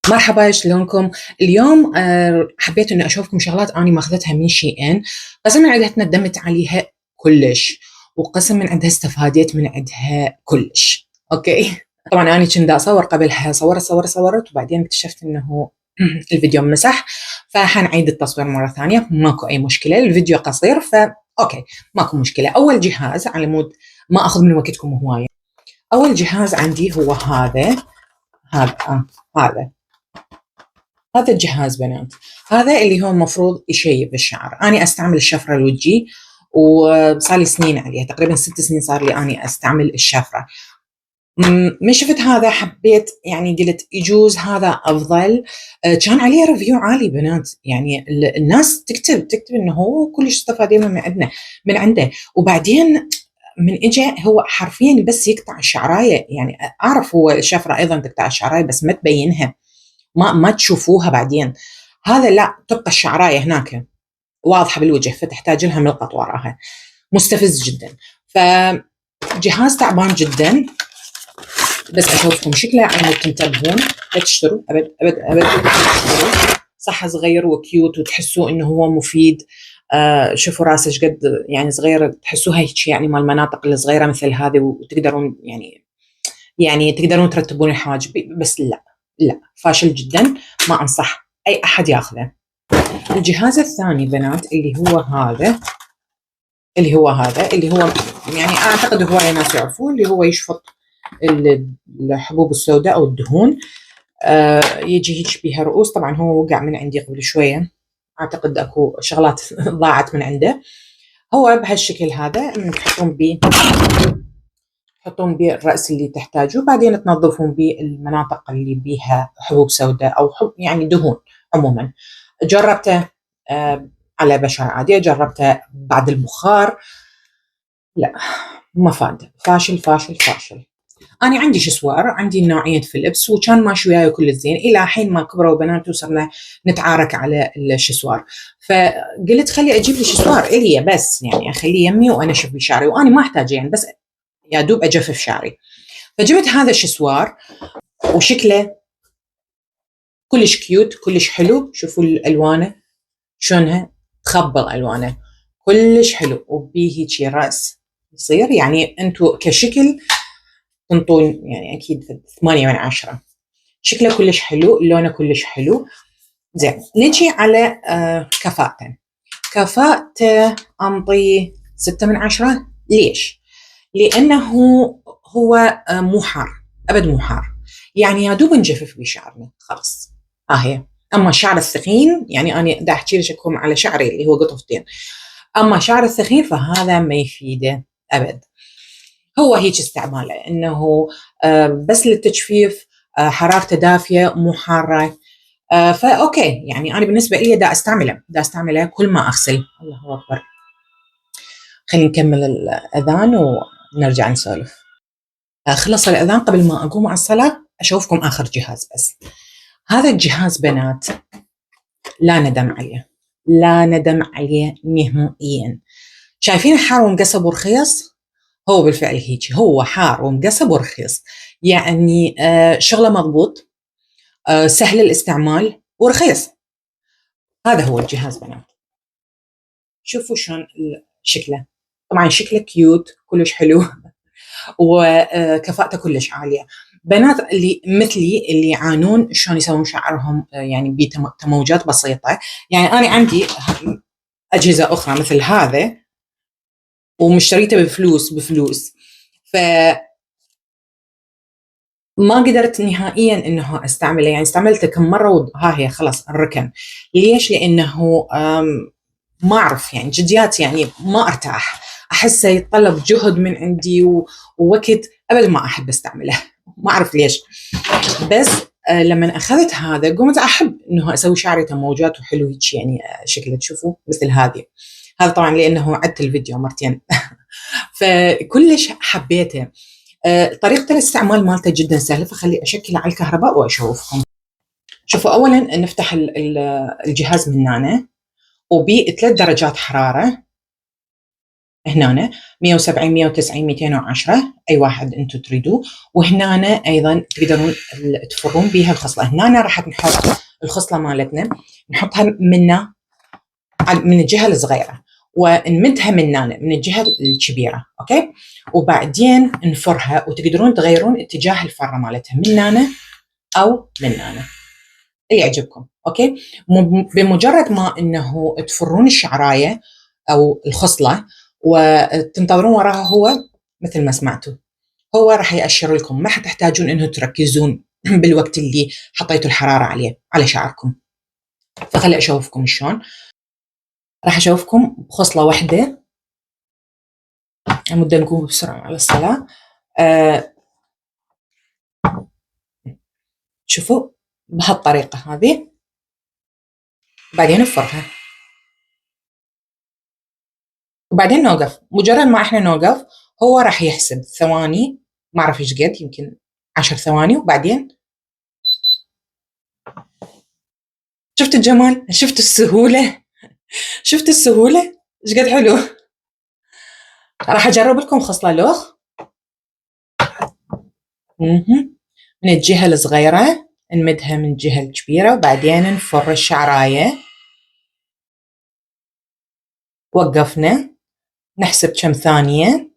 مرحبا، شلونكم؟ اليوم حبيت اني اشوفكم شغلات اني ماخذتها من شي ان. قسم من عندها تندمت عليها كلش، وقسم من عندها استفاديت من عندها كلش. اوكي. طبعا انا كنت اصور قبلها، صورت وبعدين اكتشفت انه الفيديو مسح، فحنعيد التصوير مره ثانيه. ماكو اي مشكله، الفيديو قصير اوكي، ماكو مشكله. اول جهاز على مود ما اخذ من وقتكم هوايه، اول جهاز عندي هو هذا هذا هذا الجهاز بنات. هذا اللي هو المفروض يشيب الشعر. أنا أستعمل الشفرة الوجي وصار لي سنين عليها، تقريبا 6 سنين صار لي أنا أستعمل الشفرة. من شفت هذا حبيت، يعني قلت يجوز هذا أفضل. كان عليه ريفيو عالي بنات، يعني الناس تكتب إنه هو كلش استفادين من عندنا من عنده. وبعدين من اجى هو حرفيا بس يقطع الشعرايه، يعني اعرف هو الشفره ايضا تقطع الشعرايه بس ما تبينها، ما تشوفوها بعدين. هذا لا، تبقى الشعرايه هناك واضحه بالوجه، فتحتاج لها ملقط وراها. مستفز جدا، فجهاز تعبان جدا. بس اشوفكم شكله عين تنتبهون، لا تشتروا ابد ابد ابد، لا تشتروا. صح صغير وكيوت وتحسوا انه هو مفيد. شوفوا راسه ايش قد يعني صغير، تحسوها هيك يعني مال المناطق الصغيره مثل هذه، وتقدرون يعني تقدرون ترتبون الحواجب. بس لا، لا فاشل جدا، ما انصح اي احد ياخذه. الجهاز الثاني بنات اللي هو يعني اعتقد هوايه ناس يعرفوه، اللي هو يشفط الحبوب السوداء او الدهون. يجي هيك بها رؤوس. طبعا هو وقع من عندي قبل شويه، اعتقد اكو شغلات ضاعت من عنده. هو بهالشكل هذا، تحطون به الرأس اللي تحتاجوه، بعدين تنظفون به المناطق اللي بيها حبوب سوداء أو يعني دهون عموما. جربته على بشرة عادية، جربته بعد البخار، لا ما فاد، فاشل فاشل فاشل. أنا عندي شسوار، عندي نوعية فيليبس، وكان ماشي وياي كل الزين إلى حين ما كبروا بنات وصرنا نتعارك على الشسوار. فقلت خلي أجيب لي شسوار إلي، بس يعني أخليه يمي وأنا أشوف بشعري، وأنا ما أحتاج يعني، بس يا دوب أجفف شعري. فجبت هذا الشسوار وشكله كلش كيوت، كلش حلو. شوفوا الألوانه شلونها تخبل، ألوانه كلش حلو، وبيه هيك رأس يصير، يعني أنتوا كشكل تنطون يعني أكيد 8 من 10. شكله كلش حلو، لونه كلش حلو. زين، نجي على كفاءته أنطيه 6 من 10. ليش؟ لأنه هو مو حار، أبد مو حار، يعني يا دوب نجفف بشعرنا خلاص. هي. أما الشعر الثخين، يعني أنا دا أحكي لكم على شعري اللي هو قطفتين، أما شعر الثخين فهذا ما يفيده أبد. هو هيك استعماله إنه بس للتجفيف، حرارته دافية مو حارة. فأوكي، يعني أنا بالنسبة لي دا أستعمله كل ما أغسل. الله أكبر. خلينا نكمل الأذان ونرجع نسولف. خلص الأذان، قبل ما أقوم على الصلاة أشوفكم آخر جهاز. بس هذا الجهاز بنات لا ندم عليه، لا ندم عليه نهائيا. شايفين حار ومقصب ورخيص؟ هو بالفعل هيك، هو حار ومقصب ورخيص، يعني شغله مضبوط، سهل الاستعمال ورخيص. هذا هو الجهاز بنات. شوفوا شلون شكله. طبعا شكله كيوت كلش حلو وكفاءته كلش عاليه. بنات اللي مثلي اللي يعانون شلون يسوون شعرهم يعني بتموجات بسيطه، يعني انا عندي اجهزه اخرى مثل هذا ومشتريته بفلوس، ف ما قدرت نهائيا انه استعمله، يعني استعملته كم مره وها هي خلاص الركن. ليش؟ لانه ما اعرف يعني جديات، يعني ما ارتاح، احسه يتطلب جهد من عندي ووقت، ابدا ما احب استعمله. ما اعرف ليش. بس لما اخذت هذا قمت احب انه اسوي شعري تموجات وحلو هيك، يعني شكله تشوفوا مثل هذا طبعا لانه عدت الفيديو مرتين. فكلش حبيته. طريقه الاستعمال مالته جدا سهله، فخلي اشكله على الكهرباء واشوفكم. شوفوا، اولا نفتح الجهاز من هنا وبي 3 درجات حراره. هنا 170 190 210 اي واحد انتم تريدوه. وهنا ايضا تقدرون تفرون بها الخصله. هنا راح نحط الخصله مالتنا، نحطها من الجهه الصغيره ونمدها من الجهه الكبيره، اوكي. وبعدين نفرها، وتقدرون تغيرون اتجاه الفره مالتها من هنا او من هنا اللي يعجبكم، اوكي. بمجرد ما انه تفرون الشعرايه او الخصله وتنتظرون وراها، هو مثل ما سمعتوا هو راح يأشر لكم، ما حتحتاجون انه تركزون بالوقت اللي حطيتوا الحراره عليه على شعركم. فخلي اشوفكم شلون. راح اشوفكم بخصله واحده، مدة نقوم بسرعه على الصلاه. شوفوا بهالطريقه هذه، بعدين نفرها وبعدين نوقف. مجرد ما احنا نوقف هو راح يحسب ثواني، ما اعرف ايش قد، يمكن 10 ثواني. وبعدين شفت الجمال، شفت السهولة، شفت السهولة ايش قد حلو. راح اجرب لكم خصلة لوخ من الجهة الصغيرة، نمدها من الجهة الكبيرة وبعدين نفر الشعراية. وقفنا نحسب كم ثانية.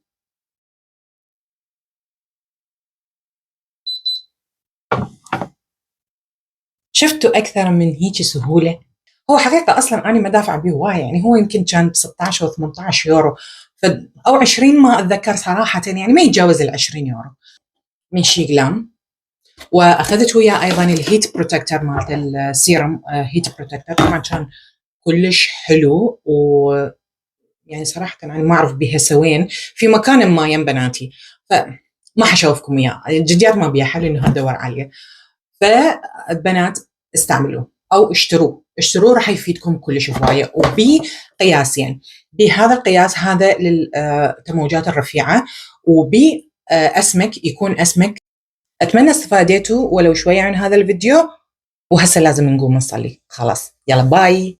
شفتوا أكثر من هيك سهولة؟ هو حقيقة أصلا أنا ما دافع به هواية، يعني هو يمكن كان ب 16 أو 18 يورو أو 20، ما أتذكر صراحة، يعني ما يتجاوز ال 20 يورو من شي جلام. وأخذت وياه أيضا الهيت بروتكتر مالت السيرم، هيت بروتكتر طبعا كان كلش حلو. يعني صراحة أنا ما أعرف بها سوين في مكان ما يم بناتي، فما حشوفكم إياه، الجديات ما بيها حل إنه أدور عليه. فالبنات استعملوه أو اشتروه راح يفيدكم كلش هواية، وبقياسين، بهذا القياس هذا للتموجات الرفيعة، وبأسمك يكون أسمك. أتمنى استفاديتوا ولو شوية عن هذا الفيديو، وهسه لازم نقوم نصلي. خلاص يلا باي.